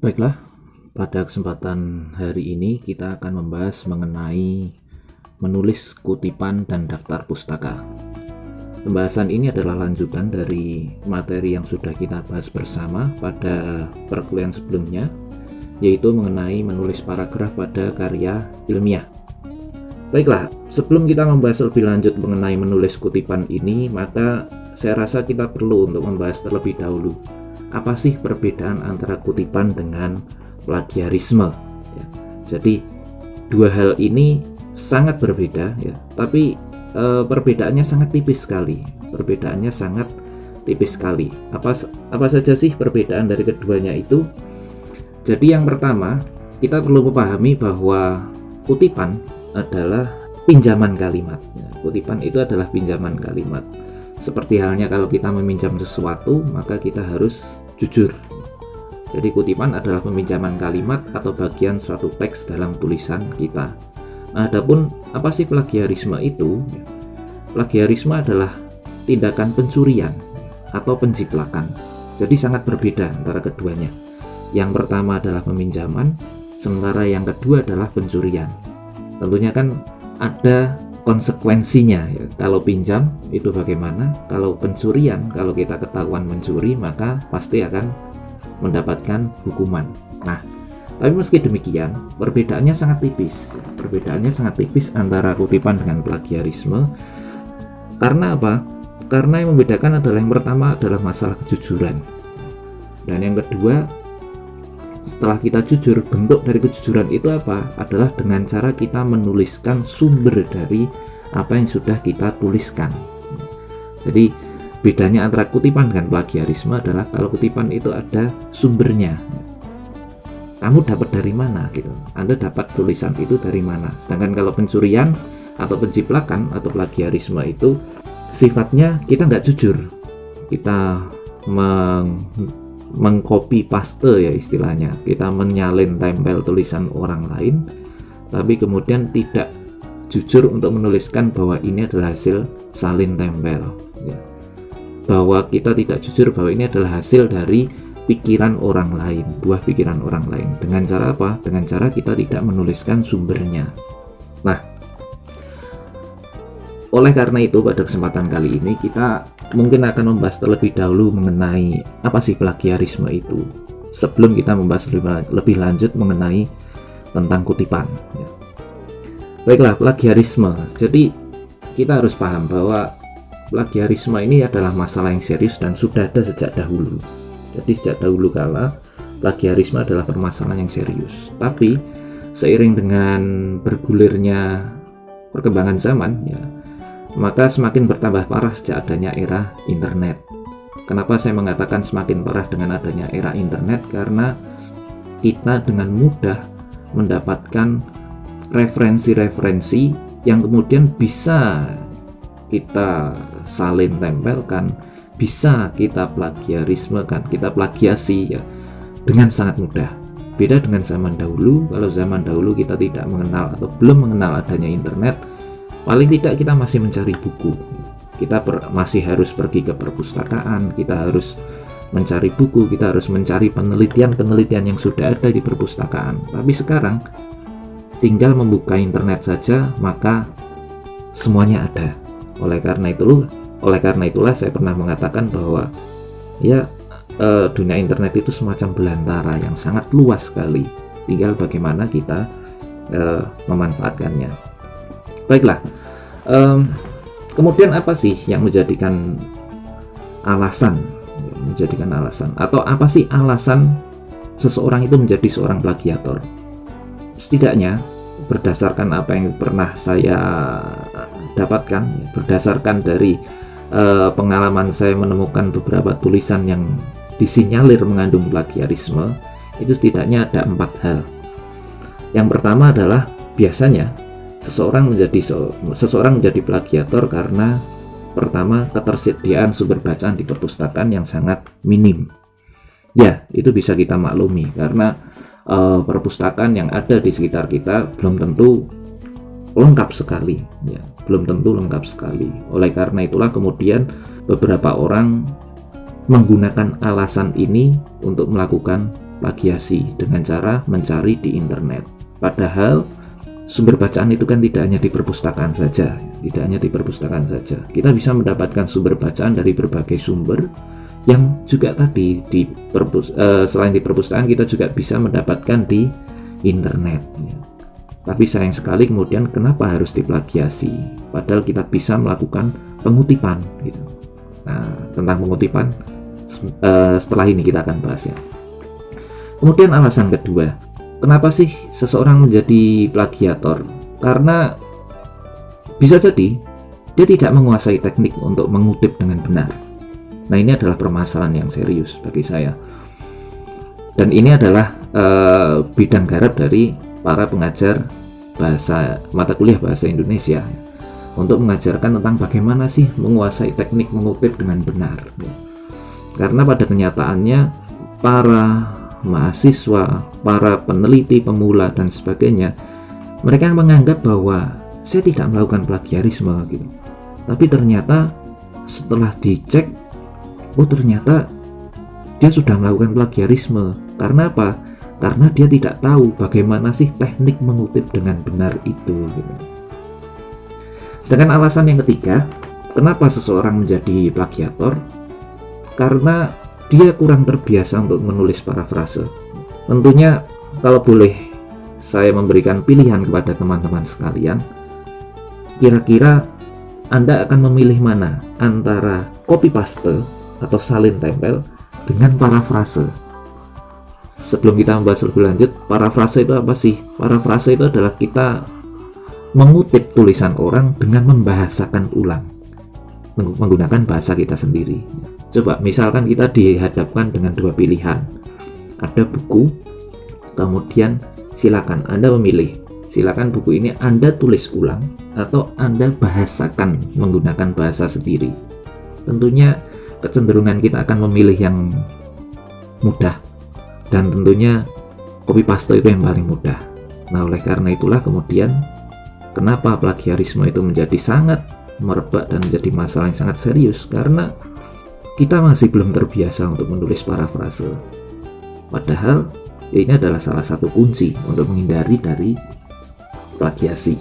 Baiklah, pada kesempatan hari ini kita akan membahas mengenai menulis kutipan dan daftar pustaka. Pembahasan ini adalah lanjutan dari materi yang sudah kita bahas bersama pada perkuliahan sebelumnya, yaitu mengenai menulis paragraf pada karya ilmiah. Baiklah, sebelum kita membahas lebih lanjut mengenai menulis kutipan ini, maka saya rasa kita perlu untuk membahas terlebih dahulu apa sih perbedaan antara kutipan dengan plagiarisme ya. Jadi dua hal ini sangat berbeda ya, tapi perbedaannya sangat tipis sekali. Apa saja sih perbedaan dari keduanya itu? Jadi yang pertama, kita perlu memahami bahwa kutipan adalah pinjaman kalimat ya. Kutipan itu adalah pinjaman kalimat. Seperti halnya kalau kita meminjam sesuatu, maka kita harus jujur. Jadi kutipan adalah peminjaman kalimat atau bagian suatu teks dalam tulisan kita. Adapun apa sih plagiarisme itu? Plagiarisme adalah tindakan pencurian atau penjiplakan. Jadi sangat berbeda antara keduanya. Yang pertama adalah peminjaman, sementara yang kedua adalah pencurian. Tentunya kan ada konsekuensinya ya. Kalau pinjam itu bagaimana? Kalau pencurian, kalau kita ketahuan mencuri, maka pasti akan mendapatkan hukuman. Nah, tapi meski demikian, perbedaannya sangat tipis antara kutipan dengan plagiarisme. Karena apa? Karena yang membedakan adalah yang pertama adalah masalah kejujuran. Dan yang kedua, setelah kita jujur, bentuk dari kejujuran itu apa? Adalah dengan cara kita menuliskan sumber dari apa yang sudah kita tuliskan. Jadi bedanya antara kutipan dengan plagiarisme adalah kalau kutipan itu ada sumbernya. Kamu dapat dari mana gitu? Anda dapat tulisan itu dari mana? Sedangkan kalau pencurian atau penjiplakan atau plagiarisme itu sifatnya kita nggak jujur. Kita mengcopy paste ya istilahnya, kita menyalin tempel tulisan orang lain tapi kemudian tidak jujur untuk menuliskan bahwa ini adalah hasil salin tempel ya. Bahwa kita tidak jujur bahwa ini adalah hasil dari pikiran orang lain, buah pikiran orang lain. Dengan cara apa? Dengan cara kita tidak menuliskan sumbernya. Nah, oleh karena itu pada kesempatan kali ini kita mungkin akan membahas terlebih dahulu mengenai apa sih plagiarisme itu, sebelum kita membahas lebih lanjut mengenai tentang kutipan ya. Baiklah, plagiarisme. Jadi kita harus paham bahwa plagiarisme ini adalah masalah yang serius dan sudah ada sejak dahulu. Jadi sejak dahulu kala plagiarisme adalah permasalahan yang serius. Tapi seiring dengan bergulirnya perkembangan zaman ya, maka semakin bertambah parah sejak adanya era internet. Kenapa saya mengatakan semakin parah dengan adanya era internet? Karena kita dengan mudah mendapatkan referensi-referensi yang kemudian bisa kita salin tempelkan, bisa kita plagiarismekan, kita plagiasi ya, dengan sangat mudah. Beda dengan zaman dahulu. Kalau zaman dahulu kita tidak mengenal atau belum mengenal adanya internet, paling tidak kita masih mencari buku. Kita masih harus pergi ke perpustakaan, kita harus mencari buku, kita harus mencari penelitian-penelitian yang sudah ada di perpustakaan. Tapi sekarang tinggal membuka internet saja, maka semuanya ada. Oleh karena itulah saya pernah mengatakan bahwa ya dunia internet itu semacam belantara yang sangat luas sekali. Tinggal bagaimana kita memanfaatkannya. Baiklah, kemudian apa sih yang menjadikan alasan atau apa sih alasan seseorang itu menjadi seorang plagiator? Setidaknya berdasarkan apa yang pernah saya dapatkan, berdasarkan dari pengalaman saya menemukan beberapa tulisan yang disinyalir mengandung plagiarisme, itu setidaknya ada 4 hal. Yang pertama adalah biasanya seseorang menjadi plagiator karena pertama, ketersediaan sumber bacaan di perpustakaan yang sangat minim. Ya, itu bisa kita maklumi karena perpustakaan yang ada di sekitar kita belum tentu lengkap sekali ya, oleh karena itulah kemudian beberapa orang menggunakan alasan ini untuk melakukan plagiasi dengan cara mencari di internet. Padahal sumber bacaan itu kan tidak hanya di perpustakaan saja, Kita bisa mendapatkan sumber bacaan dari berbagai sumber yang juga tadi selain di perpustakaan kita juga bisa mendapatkan di internet. Tapi sayang sekali kemudian kenapa harus diplagiasi? Padahal kita bisa melakukan pengutipan gitu. Nah, tentang pengutipan setelah ini kita akan bahas ya. Kemudian alasan kedua, kenapa sih seseorang menjadi plagiator? Karena bisa jadi dia tidak menguasai teknik untuk mengutip dengan benar. Nah, ini adalah permasalahan yang serius bagi saya. Dan ini adalah bidang garap dari para pengajar mata kuliah bahasa Indonesia untuk mengajarkan tentang bagaimana sih menguasai teknik mengutip dengan benar. Karena pada kenyataannya para mahasiswa, para peneliti pemula dan sebagainya, mereka menganggap bahwa saya tidak melakukan plagiarisme gitu. Tapi ternyata setelah dicek, ternyata dia sudah melakukan plagiarisme. Karena apa? Karena dia tidak tahu bagaimana sih teknik mengutip dengan benar itu gitu. Sedangkan alasan yang ketiga, kenapa seseorang menjadi plagiator? Karena dia kurang terbiasa untuk menulis parafrase. Tentunya kalau boleh saya memberikan pilihan kepada teman-teman sekalian, kira-kira Anda akan memilih mana antara copy paste atau salin tempel dengan parafrase? Sebelum kita membahas lebih lanjut, parafrase itu apa sih? Parafrase itu adalah kita mengutip tulisan orang dengan membahasakan ulang menggunakan bahasa kita sendiri. Coba misalkan kita dihadapkan dengan dua pilihan, ada buku, kemudian silakan Anda memilih, silakan buku ini Anda tulis ulang atau Anda bahasakan menggunakan bahasa sendiri. Tentunya kecenderungan kita akan memilih yang mudah, dan tentunya copy paste itu yang paling mudah. Nah, oleh karena itulah kemudian kenapa plagiarisme itu menjadi sangat merebak dan menjadi masalah yang sangat serius, karena kita masih belum terbiasa untuk menulis parafrase. Padahal ini adalah salah satu kunci untuk menghindari dari plagiasi.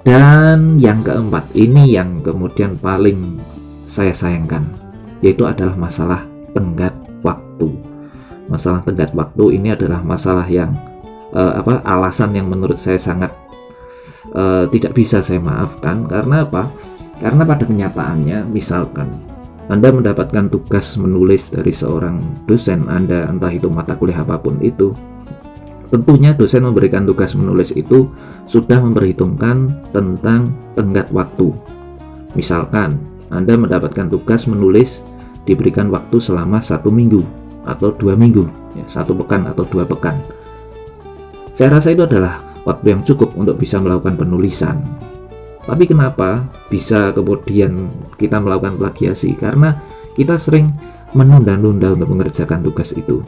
Dan yang keempat, ini yang kemudian paling saya sayangkan, yaitu adalah masalah tenggat waktu. Masalah tenggat waktu ini adalah masalah yang alasan yang menurut saya sangat tidak bisa saya maafkan. Karena apa? Karena pada kenyataannya, misalkan Anda mendapatkan tugas menulis dari seorang dosen Anda, entah itu mata kuliah apapun itu, tentunya dosen memberikan tugas menulis itu sudah memperhitungkan tentang tenggat waktu. Misalkan Anda mendapatkan tugas menulis diberikan waktu selama 1 minggu atau 2 minggu, 1 pekan atau 2 pekan. Saya rasa itu adalah waktu yang cukup untuk bisa melakukan penulisan. Tapi kenapa bisa kemudian kita melakukan plagiasi? Karena kita sering menunda-nunda untuk mengerjakan tugas itu.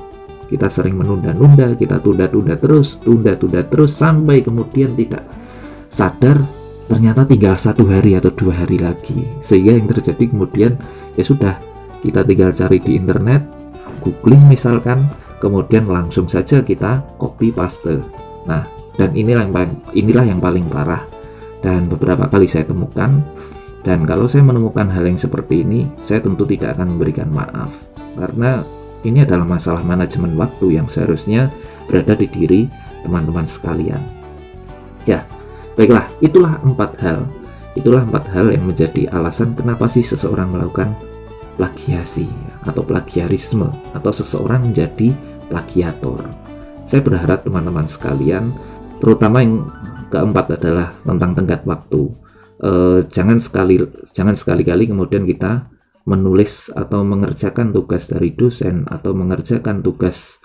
Kita sering menunda-nunda, kita tunda-tunda terus sampai kemudian tidak sadar ternyata tinggal 1 hari atau 2 hari lagi. Sehingga yang terjadi kemudian ya sudah, kita tinggal cari di internet, googling misalkan, kemudian langsung saja kita copy paste. Nah, dan inilah yang paling parah. Dan beberapa kali saya temukan, dan kalau saya menemukan hal yang seperti ini, saya tentu tidak akan memberikan maaf, karena ini adalah masalah manajemen waktu yang seharusnya berada di diri teman-teman sekalian. Ya, baiklah, itulah 4 hal yang menjadi alasan kenapa sih seseorang melakukan plagiasi atau plagiarisme, atau seseorang menjadi plagiator. Saya berharap teman-teman sekalian, terutama yang keempat adalah tentang tenggat waktu. Jangan sekali-kali kemudian kita menulis atau mengerjakan tugas dari dosen atau mengerjakan tugas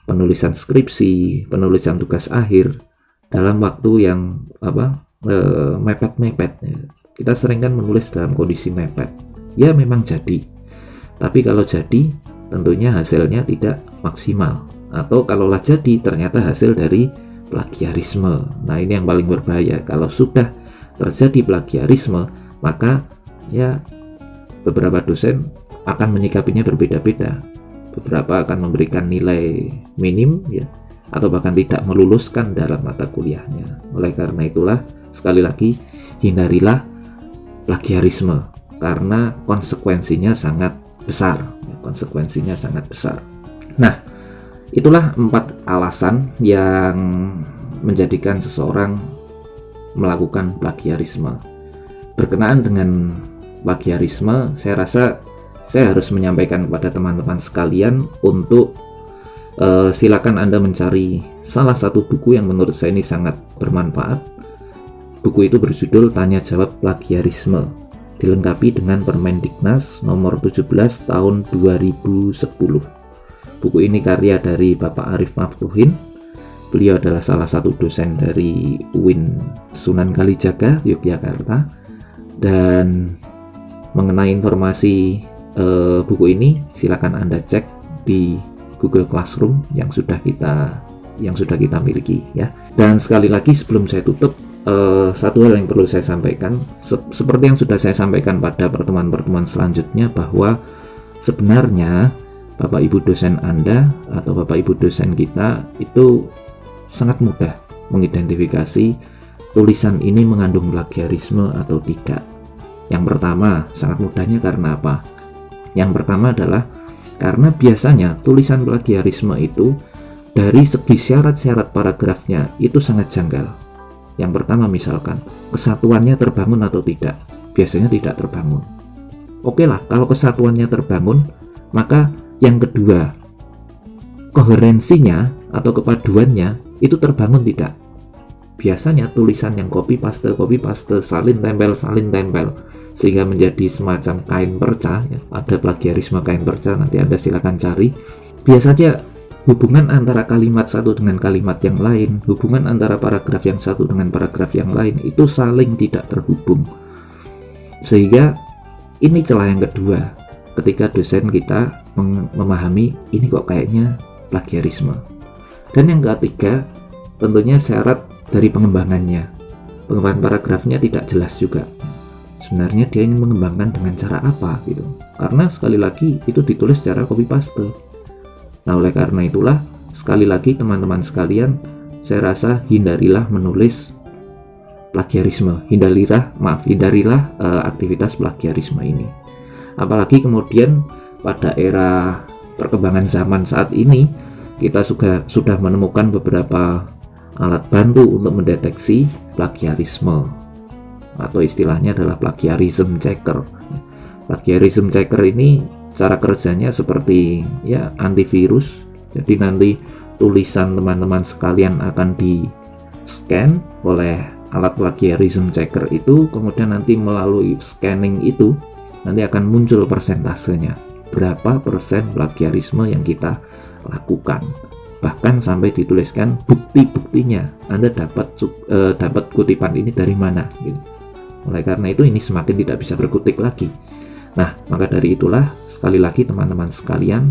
penulisan skripsi, penulisan tugas akhir dalam waktu yang mepet-mepet. Kita sering kan menulis dalam kondisi mepet. Ya memang jadi. Tapi kalau jadi, tentunya hasilnya tidak maksimal. Atau kalaulah jadi, ternyata hasil dari plagiarisme. Nah, ini yang paling berbahaya. Kalau sudah terjadi plagiarisme, maka ya beberapa dosen akan menyikapinya berbeda-beda. beberapa akan memberikan nilai minim ya, atau bahkan tidak meluluskan dalam mata kuliahnya. Oleh karena itulah, sekali lagi, hindarilah plagiarisme karena konsekuensinya sangat besar ya, konsekuensinya sangat besar. Nah, itulah 4 alasan yang menjadikan seseorang melakukan plagiarisme. Berkenaan dengan plagiarisme, saya rasa saya harus menyampaikan kepada teman-teman sekalian untuk silakan Anda mencari salah satu buku yang menurut saya ini sangat bermanfaat. Buku itu berjudul Tanya Jawab Plagiarisme, dilengkapi dengan Permendiknas nomor 17 tahun 2010. Buku ini karya dari Bapak Arif Maftuhin. Beliau adalah salah satu dosen dari UIN Sunan Kalijaga, Yogyakarta. Dan mengenai informasi buku ini, silakan Anda cek di Google Classroom yang sudah kita miliki ya. Dan sekali lagi sebelum saya tutup, satu hal yang perlu saya sampaikan, seperti yang sudah saya sampaikan pada pertemuan-pertemuan selanjutnya, bahwa sebenarnya Bapak Ibu dosen Anda atau Bapak Ibu dosen kita itu sangat mudah mengidentifikasi tulisan ini mengandung plagiarisme atau tidak. Yang pertama, sangat mudahnya karena apa? Yang pertama adalah karena biasanya tulisan plagiarisme itu dari segi syarat-syarat paragrafnya itu sangat janggal. Yang pertama misalkan, kesatuannya terbangun atau tidak? Biasanya tidak terbangun. Oke lah, kalau kesatuannya terbangun, maka yang kedua, koherensinya atau kepaduannya itu terbangun tidak? Biasanya tulisan yang copy paste, salin tempel, sehingga menjadi semacam kain perca ya. Ada plagiarisme kain perca, nanti Anda silakan cari. Biasanya hubungan antara kalimat satu dengan kalimat yang lain, hubungan antara paragraf yang satu dengan paragraf yang lain itu saling tidak terhubung. Sehingga ini celah yang kedua ketika dosen kita memahami ini kok kayaknya plagiarisme. Dan yang ketiga, tentunya syarat dari pengembangannya. Pengembangan paragrafnya tidak jelas juga. Sebenarnya dia ingin mengembangkan dengan cara apa gitu. Karena sekali lagi itu ditulis secara copy paste. Nah, oleh karena itulah sekali lagi teman-teman sekalian, saya rasa hindarilah menulis plagiarisme. Hindarilah aktivitas plagiarisme ini. Apalagi kemudian pada era perkembangan zaman saat ini, kita sudah menemukan beberapa alat bantu untuk mendeteksi plagiarisme, atau istilahnya adalah plagiarism checker. Plagiarism checker ini cara kerjanya seperti ya antivirus. Jadi nanti tulisan teman-teman sekalian akan di scan oleh alat plagiarism checker itu, kemudian nanti melalui scanning itu nanti akan muncul persentasenya, berapa persen plagiarisme yang kita lakukan. Bahkan sampai dituliskan bukti-buktinya, Anda dapat kutipan ini dari mana gitu. Oleh karena itu ini semakin tidak bisa berkutik lagi. Nah, maka dari itulah sekali lagi teman-teman sekalian,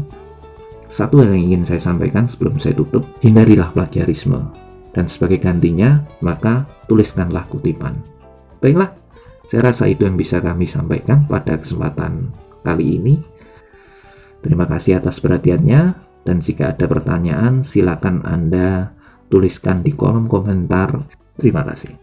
satu hal yang ingin saya sampaikan sebelum saya tutup, hindarilah plagiarisme. Dan sebagai gantinya, maka tuliskanlah kutipan. Baiklah, saya rasa itu yang bisa kami sampaikan pada kesempatan kali ini. Terima kasih atas perhatiannya. Dan jika ada pertanyaan, silakan Anda tuliskan di kolom komentar. Terima kasih.